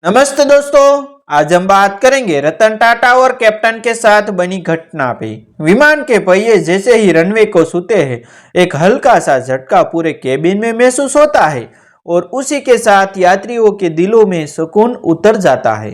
नमस्ते दोस्तों। आज हम बात करेंगे रतन टाटा और कैप्टन के साथ बनी घटना पे। विमान के पहिए जैसे ही रनवे को छूते हैं, एक हल्का सा झटका पूरे केबिन में महसूस होता है और उसी के साथ यात्रियों के दिलों में सुकून उतर जाता है।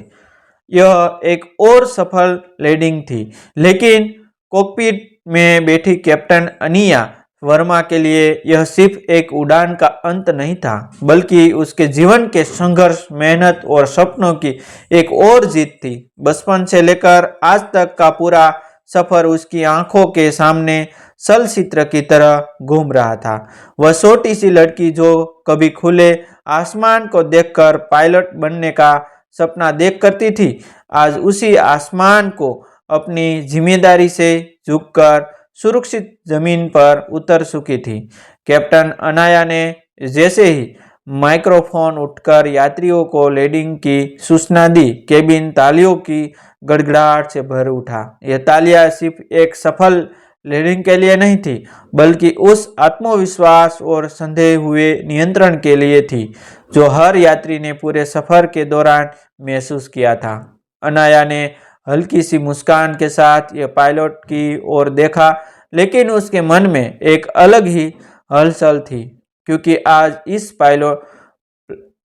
यह एक और सफल लैंडिंग थी, लेकिन कॉकपिट में बैठी कैप्टन अनिया वर्मा के लिए यह सिर्फ एक उड़ान का अंत नहीं था, बल्कि उसके जीवन के संघर्ष, मेहनत और सपनों की एक और जीत थी। बचपन से लेकर आज तक का पूरा सफर उसकी आंखों के सामने चलचित्र की तरह घूम रहा था। वह छोटी सी लड़की जो कभी खुले आसमान को देखकर पायलट बनने का सपना देख करती थी, आज उसी आसमान को अपनी जिम्मेदारी से झुककर सुरक्षित जमीन पर उतर चुकी थी। कैप्टन अनाया ने जैसे ही माइक्रोफोन उठकर यात्रियों को लैंडिंग की सूचना दी, केबिन तालियों की गड़गड़ाहट से भर उठा। यह तालियां सिर्फ एक सफल लैंडिंग के लिए नहीं थी, बल्कि उस आत्मविश्वास और संदेह हुए नियंत्रण के लिए थी जो हर यात्री ने पूरे सफर के दौरान महसूस किया था। अनाया ने हल्की सी मुस्कान के साथ यह पायलट की ओर देखा, लेकिन उसके मन में एक अलग ही हलचल थी, क्योंकि आज इस पायलट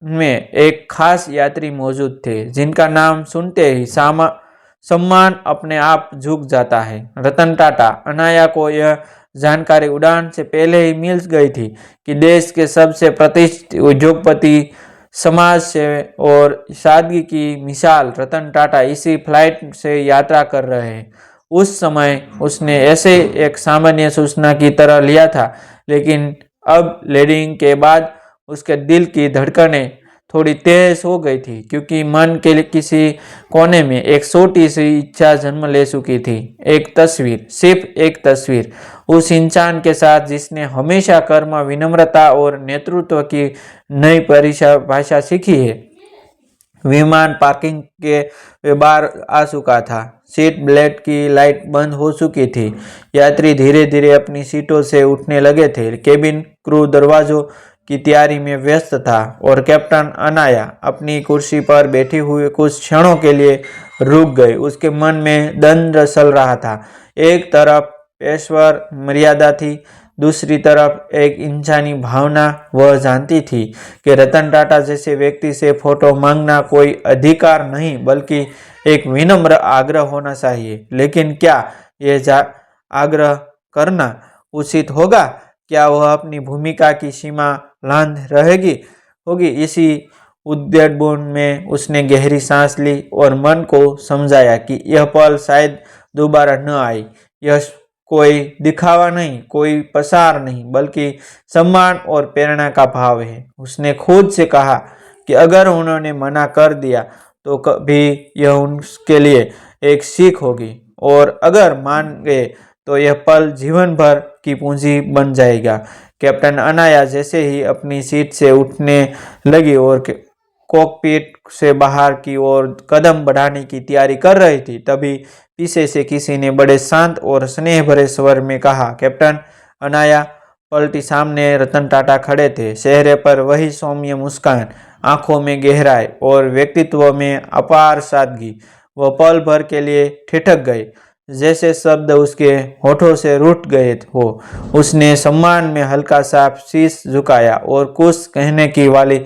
में एक खास यात्री मौजूद थे जिनका नाम सुनते ही सम्मान अपने आप झुक जाता है। रतन टाटा। अनाया को यह जानकारी उड़ान से पहले ही मिल गई थी कि देश के सबसे प्रतिष्ठित उद्योगपति, समाज से और सादगी की मिसाल रतन टाटा इसी फ्लाइट से यात्रा कर रहे हैं। उस समय उसने ऐसे एक सामान्य सूचना की तरह लिया था, लेकिन अब लैंडिंग के बाद उसके दिल की धड़कनें थोड़ी तेज हो गई थी, क्योंकि मन के किसी कोने में एक छोटी सी इच्छा जन्म ले चुकी थी। एक तस्वीर, सिर्फ एक तस्वीर, उस इंसान के साथ जिसने हमेशा कर्म, विनम्रता और नेतृत्व की नई परिभाषा सीखी है। विमान पार्किंग के बाहर आ चुका था। सीट बेल्ट की लाइट बंद हो चुकी थी। यात्री धीरे धीरे अपनी सीटों से उठने लगे थे। केबिन क्रू दरवाजों की तैयारी में व्यस्त था और कैप्टन अनाया अपनी कुर्सी पर बैठी हुई कुछ क्षणों के लिए रुक गई। उसके मन में द्वंद्व चल रहा था। एक तरफ पेशेवर मर्यादा थी, दूसरी तरफ एक इंसानी भावना। वह जानती थी कि रतन टाटा जैसे व्यक्ति से फोटो मांगना कोई अधिकार नहीं, बल्कि एक विनम्र आग्रह होना चाहिए। लेकिन क्या यह आग्रह करना उचित होगा? क्या वह अपनी भूमिका की सीमा लांघ रहेगी होगी? इसी उद्वेग में उसने गहरी सांस ली और मन को समझाया कि यह पल शायद दोबारा न आए। यह कोई दिखावा नहीं, कोई प्रसार नहीं, बल्कि सम्मान और प्रेरणा का भाव है। उसने खुद से कहा कि अगर उन्होंने मना कर दिया तो कभी यह उनके लिए एक सीख होगी, और अगर मान गए तो यह पल जीवन भर की पूंजी बन जाएगा। कैप्टन अनाया जैसे ही अपनी सीट से उठने लगी और कॉकपिट से बाहर की ओर कदम बढ़ाने की तैयारी कर रही थी, तभी पीछे से किसी ने बड़े शांत और स्नेह भरे स्वर में कहा, कैप्टन। अनाया पलटी। सामने रतन टाटा खड़े थे। चेहरे पर वही सौम्य मुस्कान, आंखों में गहराई और व्यक्तित्व में अपार सादगी। वह पल भर के लिए ठिठक गए, जैसे शब्द उसके होठों से रूठ गए हो। उसने सम्मान में हल्का सा शीश झुकाया और कुछ कहने की वाली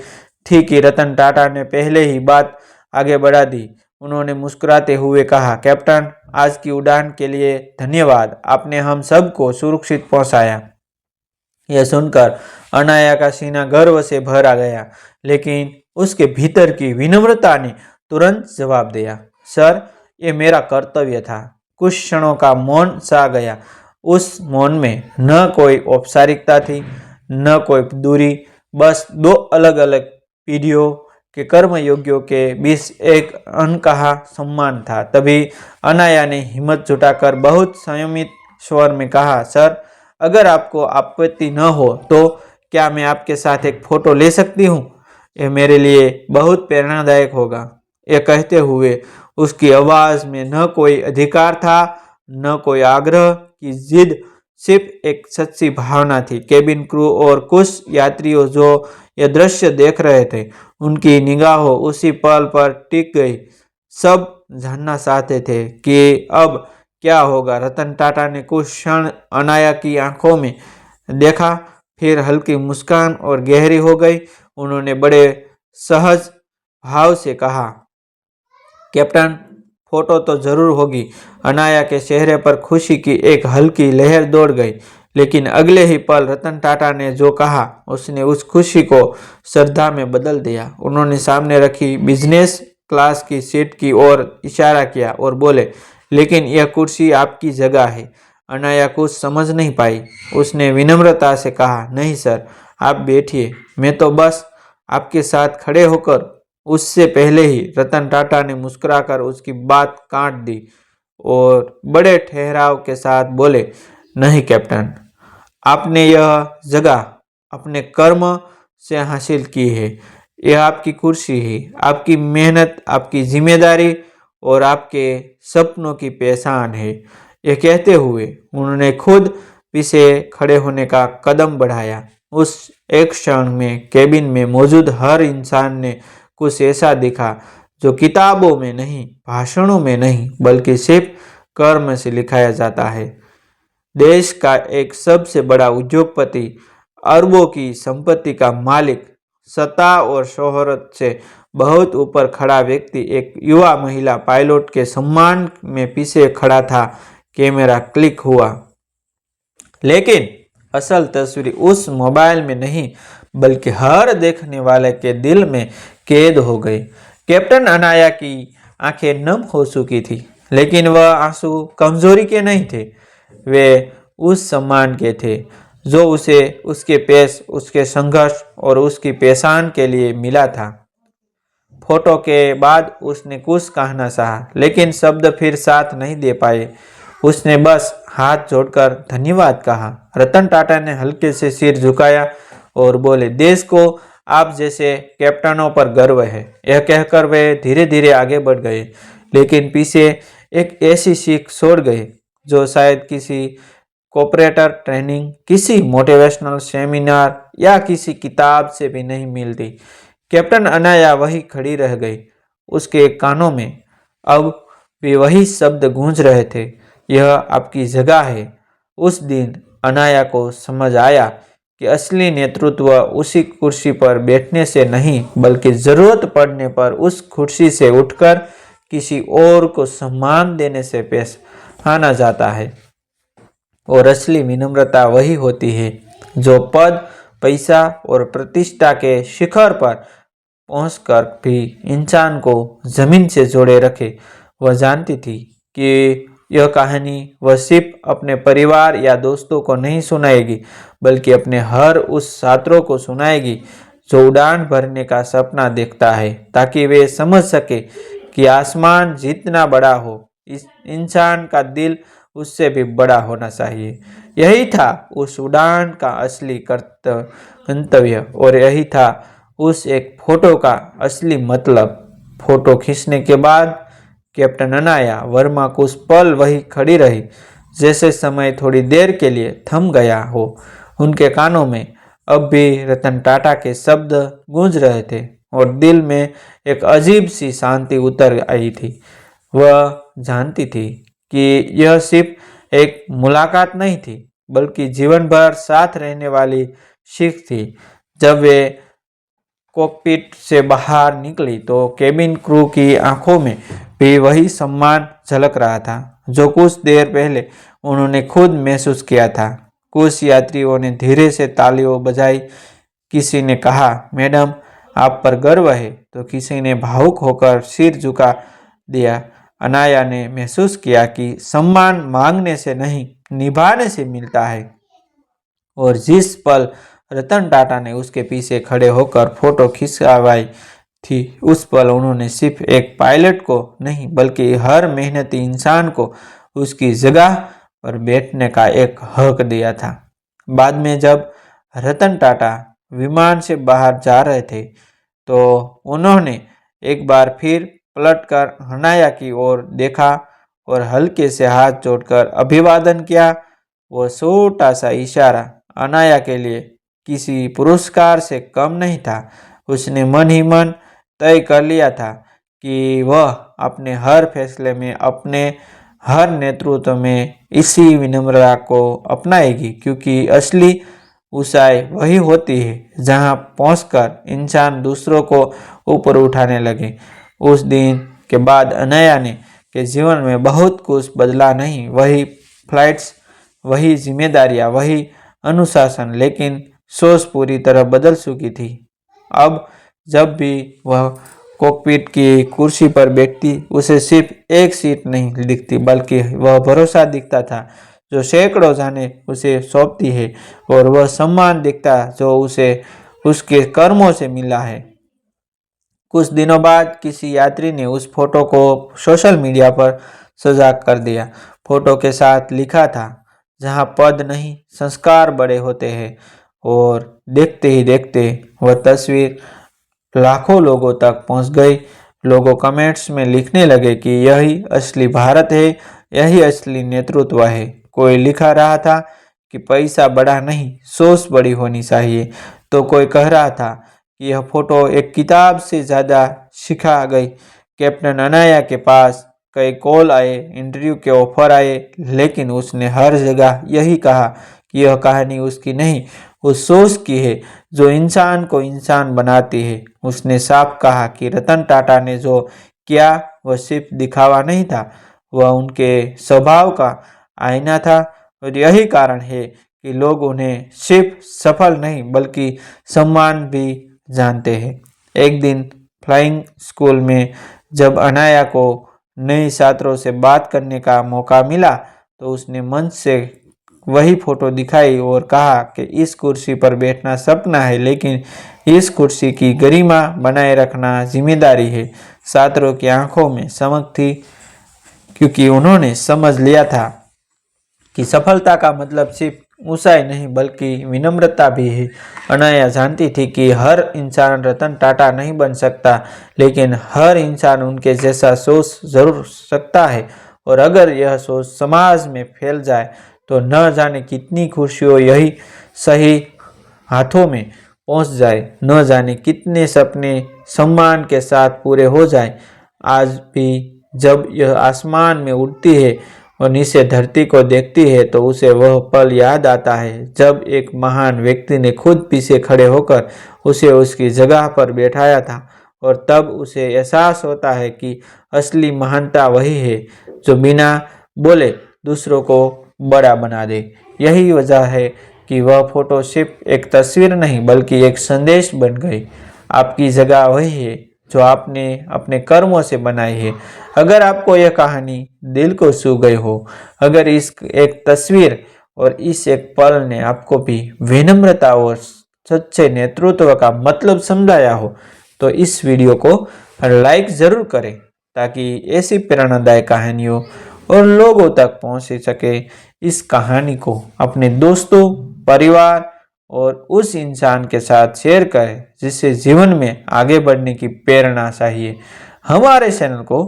थी कि रतन टाटा ने पहले ही बात आगे बढ़ा दी। उन्होंने मुस्कुराते हुए कहा, कैप्टन, आज की उड़ान के लिए धन्यवाद। आपने हम सबको सुरक्षित पहुंचाया। यह सुनकर अनाया का सीना गर्व से भर आ गया, लेकिन उसके भीतर की विनम्रता ने तुरंत जवाब दिया, सर, ये मेरा कर्तव्य था। कुछ क्षणों का मौन सा गया। उस मौन में न कोई औपचारिकता थी, न कोई दूरी, बस दो अलग अलग पीढ़ियों के कर्मयोगियों के बीच एक अनकहा सम्मान था। तभी अनाया ने हिम्मत जुटाकर बहुत संयमित स्वर में कहा, सर, अगर आपको आपत्ति न हो तो क्या मैं आपके साथ एक फोटो ले सकती हूँ? यह मेरे लिए बहुत प्रेरणादायक होगा। यह कहते हुए उसकी आवाज में न कोई अधिकार था, न कोई आग्रह की जिद, सिर्फ एक सच्ची भावना थी। केबिन क्रू और कुछ यात्रियों जो यह दृश्य देख रहे थे, उनकी निगाहों उसी पल पर टिक गई। सब जानना चाहते थे कि अब क्या होगा। रतन टाटा ने कुछ क्षण अनाया की आंखों में देखा, फिर हल्की मुस्कान और गहरी हो गई। उन्होंने बड़े सहज भाव से कहा, कैप्टन, फोटो तो जरूर होगी। अनाया के चेहरे पर खुशी की एक हल्की लहर दौड़ गई, लेकिन अगले ही पल रतन टाटा ने जो कहा उसने उस खुशी को श्रद्धा में बदल दिया। उन्होंने सामने रखी बिजनेस क्लास की सीट की ओर इशारा किया और बोले, लेकिन यह कुर्सी आपकी जगह है। अनाया कुछ समझ नहीं पाई। उसने विनम्रता से कहा, नहीं सर, आप बैठिए, मैं तो बस आपके साथ खड़े होकर। उससे पहले ही रतन टाटा ने मुस्कुराकर उसकी बात काट दी और बड़े ठहराव के साथ बोले, नहीं कैप्टन, आपने यह जगह अपने कर्म से हासिल की है। यह आपकी कुर्सी है, आपकी मेहनत, आपकी जिम्मेदारी और आपके सपनों की पहचान है। यह कहते हुए उन्होंने खुद पीछे खड़े होने का कदम बढ़ाया। उस एक क्षण में केबिन में मौजूद हर इंसान ने कुछ ऐसा दिखा जो किताबों में नहीं, भाषणों में नहीं, बल्कि सिर्फ कर्म से लिखाया जाता है। देश का एक सबसे बड़ा उद्योगपति, अरबों की संपत्ति का मालिक, सत्ता और शोहरत से बहुत ऊपर खड़ा व्यक्ति एक युवा महिला पायलट के सम्मान में पीछे खड़ा था। कैमरा क्लिक हुआ, लेकिन असल तस्वीर उस मोबाइल में नहीं, बल्कि हर देखने वाले के दिल में कैद हो गई। कैप्टन अनाया की आंखें नम हो चुकी थी, लेकिन वह आंसू कमजोरी के नहीं थे, वे उस सम्मान के थे जो उसे उसके पेश, उसके संघर्ष और उसकी पहचान के लिए मिला था। फोटो के बाद उसने कुछ कहना चाहा, लेकिन शब्द फिर साथ नहीं दे पाए। उसने बस हाथ जोड़कर धन्यवाद कहा। रतन टाटा ने हल्के से सिर झुकाया और बोले, देश को आप जैसे कैप्टनों पर गर्व है। यह कहकर वे धीरे धीरे आगे बढ़ गए, लेकिन पीछे एक ऐसी सीख छोड़ गए जो शायद किसी कॉर्पोरेटर ट्रेनिंग, किसी मोटिवेशनल सेमिनार या किसी किताब से भी नहीं मिलती। कैप्टन अनाया वही खड़ी रह गई। उसके कानों में अब भी वही शब्द गूंज रहे थे, यह आपकी जगह है। उस दिन अनाया को समझ आया कि असली नेतृत्व उसी कुर्सी पर बैठने से नहीं, बल्कि जरूरत पड़ने पर उस कुर्सी से उठकर किसी और को सम्मान देने से पेश आना जाता है। और असली विनम्रता वही होती है जो पद, पैसा और प्रतिष्ठा के शिखर पर पहुंचकर भी इंसान को जमीन से जोड़े रखे। वह जानती थी कि यह कहानी वह सिर्फ अपने परिवार या दोस्तों को नहीं सुनाएगी, बल्कि अपने हर उस छात्रों को सुनाएगी जो उड़ान भरने का सपना देखता है, ताकि वे समझ सके कि आसमान जितना बड़ा हो, इस इंसान का दिल उससे भी बड़ा होना चाहिए। यही था उस उड़ान का असली गंतव्य, और यही था उस एक फोटो का असली मतलब। फोटो खींचने के बाद कैप्टन अनाया वर्मा कुछ पल वही खड़ी रही, जैसे समय थोड़ी देर के लिए थम गया हो। उनके कानों में अब भी रतन टाटा के शब्द गूंज रहे थे और दिल में एक अजीब सी शांति उतर आई थी। वह जानती थी कि यह सिर्फ एक मुलाकात नहीं थी, बल्कि जीवन भर साथ रहने वाली सीख थी। जब वे कॉकपिट से बाहर निकली तो केबिन क्रू की आंखों में भी वही सम्मान झलक रहा था जो कुछ देर पहले उन्होंने खुद महसूस किया था। कुछ यात्रियों ने धीरे से तालियां बजाई। किसी ने कहा, मैडम, आप पर गर्व है, तो किसी ने भावुक होकर सिर झुका दिया। अनाया ने महसूस किया कि सम्मान मांगने से नहीं, निभाने से मिलता है। और जिस पल रतन टाटा ने उसके पीछे खड़े होकर फोटो खिंचवाई थी, उस पल उन्होंने सिर्फ एक पायलट को नहीं, बल्कि हर मेहनती इंसान को उसकी जगह पर बैठने का एक हक दिया था। बाद में जब रतन टाटा विमान से बाहर जा रहे थे, तो उन्होंने एक बार फिर पलटकर अनाया की ओर देखा और हल्के से हाथ जोड़कर अभिवादन किया। वो छोटा सा इशारा अनाया के लिए किसी पुरस्कार से कम नहीं था। उसने मन ही मन तय कर लिया था कि वह अपने हर फैसले में, अपने हर नेतृत्व में इसी विनम्रता को अपनाएगी, क्योंकि असली ऊंचाई वही होती है जहां पहुंचकर इंसान दूसरों को ऊपर उठाने लगे। उस दिन के बाद अनाया ने के जीवन में बहुत कुछ बदला नहीं, वही फ्लाइट्स, वही जिम्मेदारियां, वही अनुशासन, लेकिन सोच पूरी तरह बदल चुकी थी। अब जब भी वह कॉकपिट की कुर्सी पर बैठती, उसे सिर्फ एक सीट नहीं दिखती, बल्कि वह भरोसा दिखता था जो सैकड़ों जाने उसे सौंपती है, और वह सम्मान दिखता जो उसे उसके कर्मों से मिला है। कुछ दिनों बाद किसी यात्री ने उस फोटो को सोशल मीडिया पर साझा कर दिया। फोटो के साथ लिखा था, जहां पद नहीं संस्कार बड़े होते हैं। और देखते ही देखते वह तस्वीर लाखों लोगों तक पहुंच गई। लोगों कमेंट्स में लिखने लगे कि यही असली भारत है, यही असली नेतृत्व है। कोई लिखा रहा था कि पैसा बड़ा नहीं, सोच बड़ी होनी चाहिए, तो कोई कह रहा था कि यह फोटो एक किताब से ज़्यादा सिखा गई। कैप्टन अनाया के पास कई कॉल आए, इंटरव्यू के ऑफर आए, लेकिन उसने हर जगह यही कहा कि यह कहानी उसकी नहीं, उस सोच की है जो इंसान को इंसान बनाती है। उसने साफ कहा कि रतन टाटा ने जो किया वह सिर्फ दिखावा नहीं था, वह उनके स्वभाव का आईना था। और यही कारण है कि लोग उन्हें सिर्फ सफल नहीं बल्कि सम्मान भी जानते हैं। एक दिन फ्लाइंग स्कूल में जब अनाया को नए छात्रों से बात करने का मौका मिला, तो उसने मंच से वही फोटो दिखाई और कहा कि इस कुर्सी पर बैठना सपना है, लेकिन इस कुर्सी की गरिमा बनाए रखना जिम्मेदारी है। छात्रों की आंखों में चमक थी, क्योंकि उन्होंने समझ लिया था कि सफलता का मतलब सिर्फ ऊंचाई नहीं बल्कि विनम्रता भी है। अनाया जानती थी कि हर इंसान रतन टाटा नहीं बन सकता, लेकिन हर इंसान उनके जैसा सोच जरूर सकता है। और अगर यह सोच समाज में फैल जाए तो न जाने कितनी खुशियों यही सही हाथों में पहुंच जाए, न जाने कितने सपने सम्मान के साथ पूरे हो जाए। आज भी जब यह आसमान में उड़ती है और नीचे धरती को देखती है, तो उसे वह पल याद आता है जब एक महान व्यक्ति ने खुद पीछे खड़े होकर उसे उसकी जगह पर बैठाया था। और तब उसे एहसास होता है कि असली महानता वही है जो बिना बोले दूसरों को बड़ा बना दे। यही वजह है कि वह फोटो सिर्फ एक तस्वीर नहीं बल्कि एक संदेश बन गई। आपकी जगह वही है जो आपने अपने कर्मों से बनाई है। अगर आपको यह कहानी दिल को छू गई हो, अगर इस एक तस्वीर और इस एक पल ने आपको भी विनम्रता और सच्चे नेतृत्व का मतलब समझाया हो, तो इस वीडियो को लाइक जरूर करें, ताकि ऐसी प्रेरणादायक कहानियों और लोगों तक पहुंच सके। इस कहानी को अपने दोस्तों, परिवार और उस इंसान के साथ शेयर करें जिससे जीवन में आगे बढ़ने की प्रेरणा चाहिए। हमारे चैनल को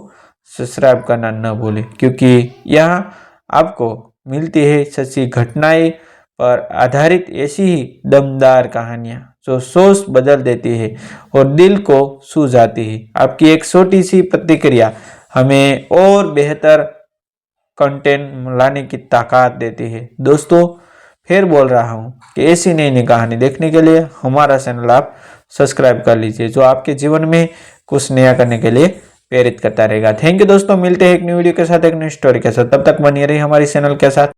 सब्सक्राइब करना न भूलें, क्योंकि यहाँ आपको मिलती है सच्ची घटनाएं पर आधारित ऐसी ही दमदार कहानियाँ जो सोच बदल देती है और दिल को छू जाती है। आपकी एक छोटी सी प्रतिक्रिया हमें और बेहतर कंटेंट लाने की ताकत देती है। दोस्तों, फिर बोल रहा हूँ कि ऐसी नई नई कहानी देखने के लिए हमारा चैनल आप सब्सक्राइब कर लीजिए, जो आपके जीवन में कुछ नया करने के लिए प्रेरित करता रहेगा। थैंक यू दोस्तों, मिलते हैं एक न्यू वीडियो के साथ, एक न्यू स्टोरी के साथ। तब तक बनी रही हमारी चैनल के साथ।